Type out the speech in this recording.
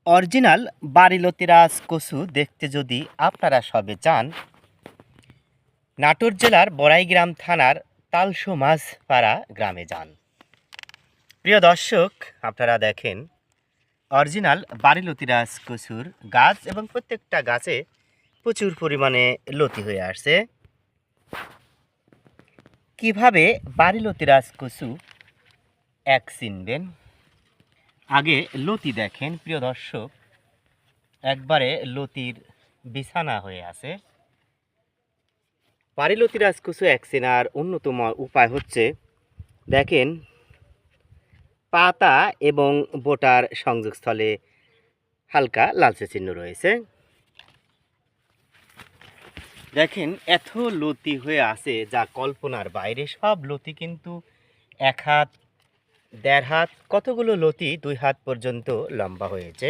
Original বাড়িলতিরাজ কচু দেখতে যদি আপনারা সবে চান, নাটোর জেলার বড়াইগ্রাম থানার তালসো মাঝপাড়া গ্রামে যান। প্রিয় দর্শক, আপনারা দেখেন অরিজিনাল বাড়িলতিরাজ কচুর গাছ এবং প্রত্যেকটা গাছে প্রচুর পরিমাণে লতি হয়ে আসছে। কিভাবে বাড়িলতিরাজ কচু এক চিনবেন? আগে লতি দেখেন প্রিয় দর্শক, একবারে লতির বিছানা হয়ে আছে। বাড়িলতিরাজ কচু এক চেনার অন্যতম উপায় হচ্ছে, দেখেন পাতা এবং বোটার সংযোগস্থলে হালকা লালচে চিহ্ন রয়েছে। দেখেন এত লতি হয়ে আছে যা কল্পনার বাইরে। সব লতি কিন্তু 1 হাত, 1.5 হাত, কতগুলো লতি 2 হাত পর্যন্ত লম্বা হয়েছে।